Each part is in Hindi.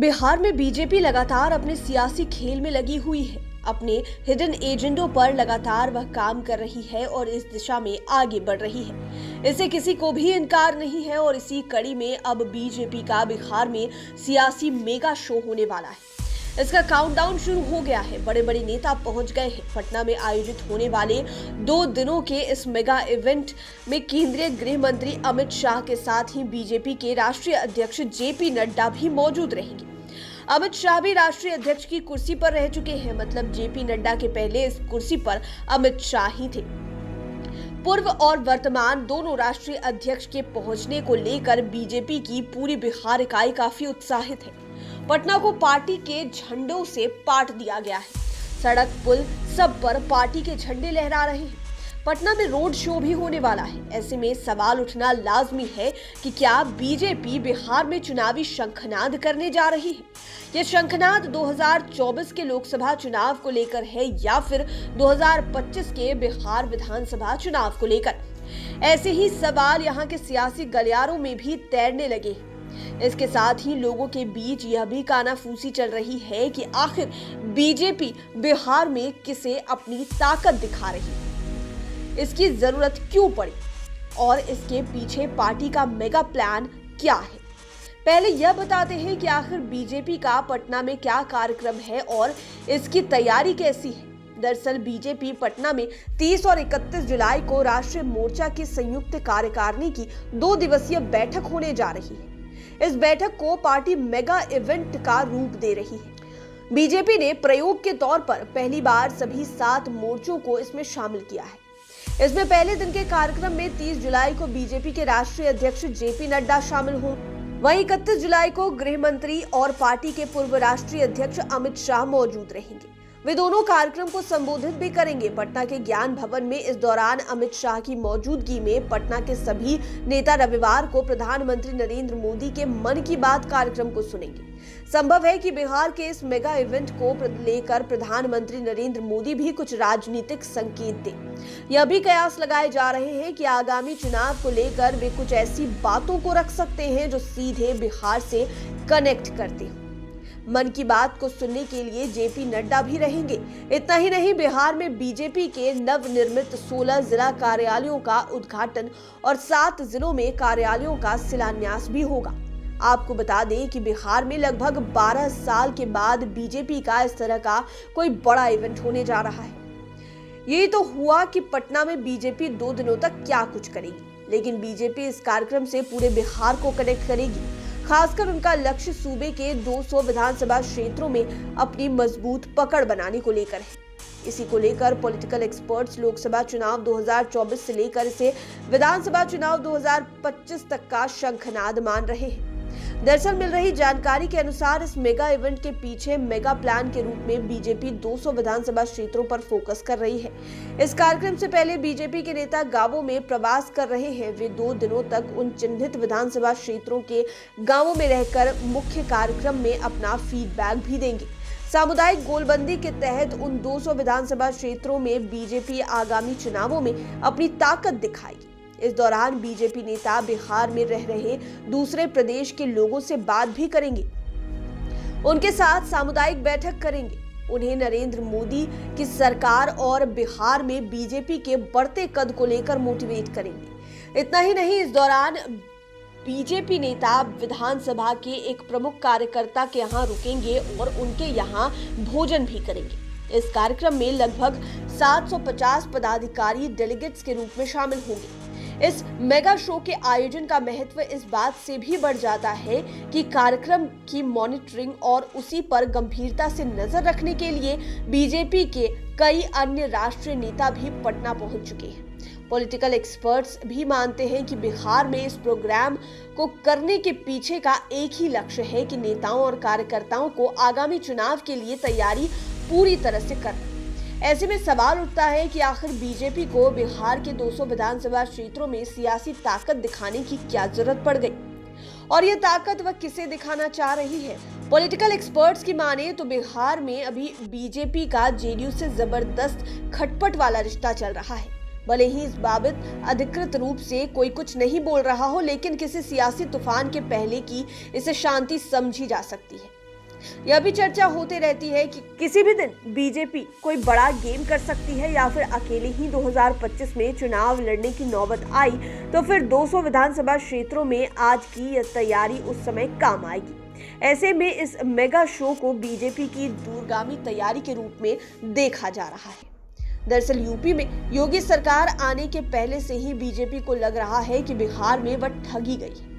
बिहार में बीजेपी लगातार अपने सियासी खेल में लगी हुई है। अपने हिडन एजेंडों पर लगातार वह काम कर रही है और इस दिशा में आगे बढ़ रही है। इससे किसी को भी इनकार नहीं है और इसी कड़ी में अब बीजेपी का बिहार में सियासी मेगा शो होने वाला है। इसका काउंटडाउन शुरू हो गया है। बड़े बड़े नेता पहुंच गए हैं। पटना में आयोजित होने वाले 2 दिनों के इस मेगा इवेंट में केंद्रीय गृह मंत्री अमित शाह के साथ ही बीजेपी के राष्ट्रीय अध्यक्ष जेपी नड्डा भी मौजूद रहेंगे। अमित शाह भी राष्ट्रीय अध्यक्ष की कुर्सी पर रह चुके हैं, मतलब जेपी नड्डा के पहले इस कुर्सी पर अमित शाह ही थे। पूर्व और वर्तमान दोनों राष्ट्रीय अध्यक्ष के पहुंचने को लेकर बीजेपी की पूरी बिहार इकाई काफी उत्साहित है। पटना को पार्टी के झंडों से पाट दिया गया है। सड़क, पुल, सब पर पार्टी के झंडे लहरा रहे हैं। पटना में रोड शो भी होने वाला है। ऐसे में सवाल उठना लाजमी है कि क्या बीजेपी बिहार में चुनावी शंखनाद करने जा रही है? यह शंखनाद 2024 के लोकसभा चुनाव को लेकर है या फिर 2025 के बिहार विधानसभा चुनाव को लेकर? ऐसे ही सवाल यहाँ के सियासी गलियारों में भी तैरने लगे हैं। इसके साथ ही लोगों के बीच यह भी कानाफूसी चल रही है कि आखिर बीजेपी बिहार में किसे अपनी ताकत दिखा रही है, इसकी जरूरत क्यों पड़ी और इसके पीछे पार्टी का मेगा प्लान क्या है। पहले यह बताते हैं कि आखिर बीजेपी का पटना में क्या कार्यक्रम है और इसकी तैयारी कैसी है। दरअसल बीजेपी पटना में 30 और 31 जुलाई को राष्ट्रीय मोर्चा की संयुक्त कार्यकारिणी की 2 दिवसीय बैठक होने जा रही है। इस बैठक को पार्टी मेगा इवेंट का रूप दे रही है। बीजेपी ने प्रयोग के तौर पर पहली बार सभी 7 मोर्चों को इसमें शामिल किया है। इसमें पहले दिन के कार्यक्रम में 30 जुलाई को बीजेपी के राष्ट्रीय अध्यक्ष जेपी नड्डा शामिल हों। वहीं 31 जुलाई को गृह मंत्री और पार्टी के पूर्व राष्ट्रीय अध्यक्ष अमित शाह मौजूद रहेंगे। वे दोनों कार्यक्रम को संबोधित भी करेंगे। पटना के ज्ञान भवन में इस दौरान अमित शाह की मौजूदगी में पटना के सभी नेता रविवार को प्रधानमंत्री नरेंद्र मोदी के मन की बात कार्यक्रम को सुनेंगे। संभव है कि बिहार के इस मेगा इवेंट को लेकर प्रधानमंत्री नरेंद्र मोदी भी कुछ राजनीतिक संकेत दें। यह भी कयास लगाए जा रहे हैं कि आगामी चुनाव को लेकर वे कुछ ऐसी बातों को रख सकते हैं जो सीधे बिहार से कनेक्ट करते हो। मन की बात को सुनने के लिए जेपी नड्डा भी रहेंगे। इतना ही नहीं, बिहार में बीजेपी के नवनिर्मित 16 जिला कार्यालयों का उद्घाटन और 7 जिलों में कार्यालयों का शिलान्यास भी होगा। आपको बता दें कि बिहार में लगभग 12 साल के बाद बीजेपी का इस तरह का कोई बड़ा इवेंट होने जा रहा है। यही तो हुआ कि पटना में बीजेपी 2 दिनों तक क्या कुछ करेगी, लेकिन बीजेपी इस कार्यक्रम से पूरे बिहार को कनेक्ट करेगी। खासकर उनका लक्ष्य सूबे के 200 विधानसभा क्षेत्रों में अपनी मजबूत पकड़ बनाने को लेकर है। इसी को लेकर पॉलिटिकल एक्सपर्ट्स लोकसभा चुनाव 2024 से लेकर इसे विधानसभा चुनाव 2025 तक का शंखनाद मान रहे हैं। दरअसल मिल रही जानकारी के अनुसार इस मेगा इवेंट के पीछे मेगा प्लान के रूप में बीजेपी 200 विधानसभा क्षेत्रों पर फोकस कर रही है। इस कार्यक्रम से पहले बीजेपी के नेता गांवों में प्रवास कर रहे हैं। वे 2 दिनों तक उन चिन्हित विधानसभा क्षेत्रों के गांवों में रहकर मुख्य कार्यक्रम में अपना फीडबैक भी देंगे। सामुदायिक गोलबंदी के तहत उन 200 विधानसभा क्षेत्रों में बीजेपी आगामी चुनावों में अपनी ताकत दिखाएगी। इस दौरान बीजेपी नेता बिहार में रह रहे दूसरे प्रदेश के लोगों से बात भी करेंगे, उनके साथ सामुदायिक बैठक करेंगे, उन्हें नरेंद्र मोदी की सरकार और बिहार में बीजेपी के बढ़ते कद को लेकर मोटिवेट करेंगे। इतना ही नहीं, इस दौरान बीजेपी नेता विधानसभा के एक प्रमुख कार्यकर्ता के यहाँ रुकेंगे और उनके यहाँ भोजन भी करेंगे। इस कार्यक्रम में लगभग 750 पदाधिकारी डेलीगेट्स के रूप में शामिल होंगे। इस मेगा शो के आयोजन का महत्व इस बात से भी बढ़ जाता है कि कार्यक्रम की मॉनिटरिंग और उसी पर गंभीरता से नजर रखने के लिए बीजेपी के कई अन्य राष्ट्रीय नेता भी पटना पहुंच चुके हैं। पॉलिटिकल एक्सपर्ट्स भी मानते हैं कि बिहार में इस प्रोग्राम को करने के पीछे का एक ही लक्ष्य है कि नेताओं और कार्यकर्ताओं को आगामी चुनाव के लिए तैयारी पूरी तरह से करना। ऐसे में सवाल उठता है कि आखिर बीजेपी को बिहार के 200 विधानसभा क्षेत्रों में सियासी ताकत दिखाने की क्या जरूरत पड़ गई और यह ताकत वह किसे दिखाना चाह रही है। पॉलिटिकल एक्सपर्ट्स की माने तो बिहार में अभी बीजेपी का जेडीयू से जबरदस्त खटपट वाला रिश्ता चल रहा है। भले ही इस बाबत अधिकृत रूप से कोई कुछ नहीं बोल रहा हो, लेकिन किसी सियासी तूफान के पहले की इसे शांति समझी जा सकती है। यह भी चर्चा होती रहती है कि किसी भी दिन बीजेपी कोई बड़ा गेम कर सकती है या फिर अकेले ही 2025 में चुनाव लड़ने की नौबत आई तो फिर 200 विधानसभा क्षेत्रों में आज की यह तैयारी उस समय काम आएगी। ऐसे में इस मेगा शो को बीजेपी की दूरगामी तैयारी के रूप में देखा जा रहा है। दरअसल यूपी में योगी सरकार आने के पहले से ही बीजेपी को लग रहा है कि बिहार में वह ठगी गई है।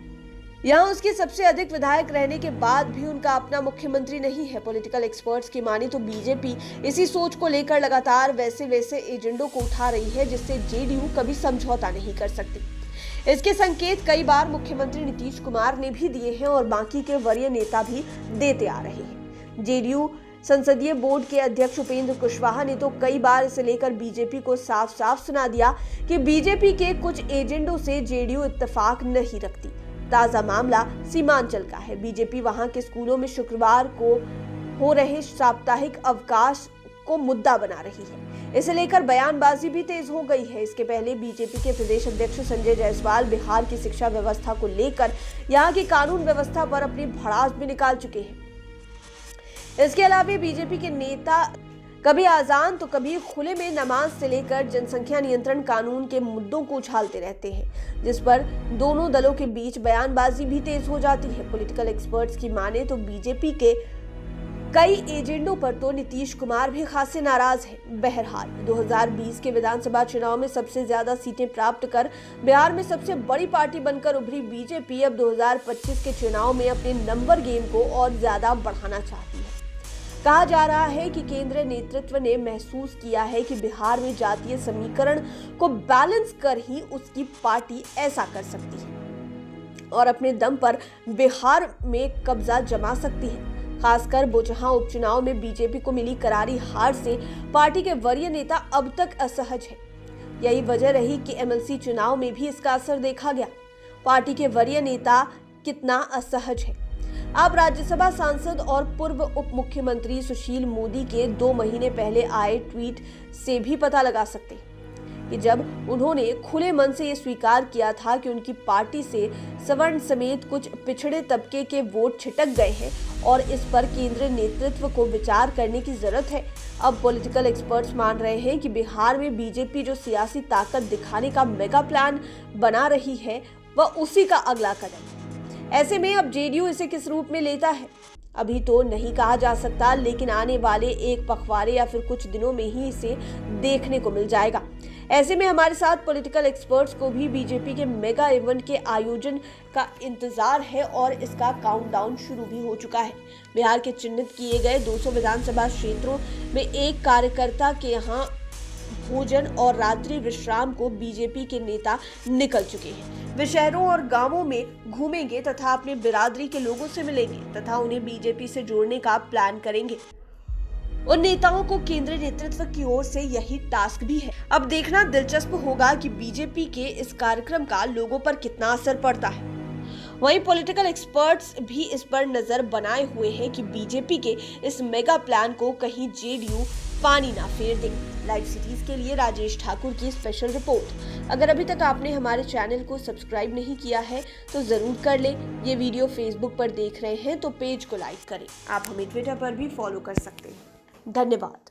यहाँ उसके सबसे अधिक विधायक रहने के बाद भी उनका अपना मुख्यमंत्री नहीं है। पॉलिटिकल एक्सपर्ट्स की माने तो बीजेपी इसी सोच को लेकर लगातार वैसे एजेंडों को उठा रही है जिससे जेडीयू कभी समझौता नहीं कर सकती। इसके संकेत कई बार मुख्यमंत्री नीतीश कुमार ने भी दिए हैं और बाकी के वरीय नेता भी देते आ रहे हैं। जेडीयू संसदीय बोर्ड के अध्यक्ष उपेंद्र कुशवाहा ने तो कई बार इसे लेकर बीजेपी को साफ साफ सुना दिया कि बीजेपी के कुछ एजेंडों से जेडीयू इत्तेफाक नहीं रखती। ताजा मामला सीमांचल का है। बीजेपी वहां के स्कूलों में शुक्रवार को हो रहे साप्ताहिक अवकाश को मुद्दा बना रही है। इसे लेकर बयानबाजी भी तेज हो गई है। इसके पहले बीजेपी के प्रदेश अध्यक्ष संजय जायसवाल बिहार की शिक्षा व्यवस्था को लेकर यहां की कानून व्यवस्था पर अपनी भड़ास भी निकाल चुके हैं। इसके अलावा बीजेपी के नेता कभी आजान तो कभी खुले में नमाज से लेकर जनसंख्या नियंत्रण कानून के मुद्दों को उछालते रहते हैं, जिस पर दोनों दलों के बीच बयानबाजी भी तेज हो जाती है। पॉलिटिकल एक्सपर्ट्स की माने तो बीजेपी के कई एजेंडों पर तो नीतीश कुमार भी खासे नाराज हैं। बहरहाल 2020 के विधानसभा चुनाव में सबसे ज्यादा सीटें प्राप्त कर बिहार में सबसे बड़ी पार्टी बनकर उभरी बीजेपी अब 2025 के चुनाव में अपने नंबर गेम को और ज्यादा बढ़ाना चाहती है। कहा जा रहा है कि केंद्रीय नेतृत्व ने महसूस किया है कि बिहार में जातीय समीकरण को बैलेंस कर ही उसकी पार्टी ऐसा कर सकती है और अपने दम पर बिहार में कब्जा जमा सकती है। खासकर बोचहां उपचुनाव में बीजेपी को मिली करारी हार से पार्टी के वरीय नेता अब तक असहज है। यही वजह रही कि एमएलसी चुनाव में भी इसका असर देखा गया। पार्टी के वरीय नेता कितना असहज है, आप राज्यसभा सांसद और पूर्व उप मुख्यमंत्री सुशील मोदी के 2 महीने पहले आए ट्वीट से भी पता लगा सकते हैं कि जब उन्होंने खुले मन से ये स्वीकार किया था कि उनकी पार्टी से सवर्ण समेत कुछ पिछड़े तबके के वोट छिटक गए हैं और इस पर केंद्रीय नेतृत्व को विचार करने की जरूरत है। अब पॉलिटिकल एक्सपर्ट्स मान रहे हैं कि बिहार में बीजेपी जो सियासी ताकत दिखाने का मेगा प्लान बना रही है वह उसी का अगला कदम है। ऐसे में अब जेडीयू इसे किस रूप में लेता है अभी तो नहीं कहा जा सकता, लेकिन आने वाले एक पखवाड़े या फिर कुछ दिनों में ही इसे देखने को मिल जाएगा। ऐसे में हमारे साथ पॉलिटिकल एक्सपर्ट्स को भी बीजेपी के मेगा इवेंट के आयोजन का इंतजार है और इसका काउंटडाउन शुरू भी हो चुका है। बिहार के चिन्हित किए गए 200 विधानसभा क्षेत्रों में एक कार्यकर्ता के यहाँ भोजन और रात्रि विश्राम को बीजेपी के नेता निकल चुके हैं। वे शहरों और गांवों में घूमेंगे तथा अपने बिरादरी के लोगों से मिलेंगे तथा उन्हें बीजेपी से जोड़ने का प्लान करेंगे। उन नेताओं को केंद्रीय नेतृत्व की ओर से यही टास्क भी है। अब देखना दिलचस्प होगा कि बीजेपी के इस कार्यक्रम का लोगों पर कितना असर पड़ता है। वहीं पॉलिटिकल एक्सपर्ट्स भी इस पर नजर बनाए हुए हैं कि बीजेपी के इस मेगा प्लान को कहीं जेडीयू पानी ना फेर दे। लाइव सिटीज के लिए राजेश ठाकुर की स्पेशल रिपोर्ट। अगर अभी तक आपने हमारे चैनल को सब्सक्राइब नहीं किया है तो जरूर कर ले। ये वीडियो फेसबुक पर देख रहे हैं तो पेज को लाइक करें। आप हमें ट्विटर पर भी फॉलो कर सकते हैं। धन्यवाद।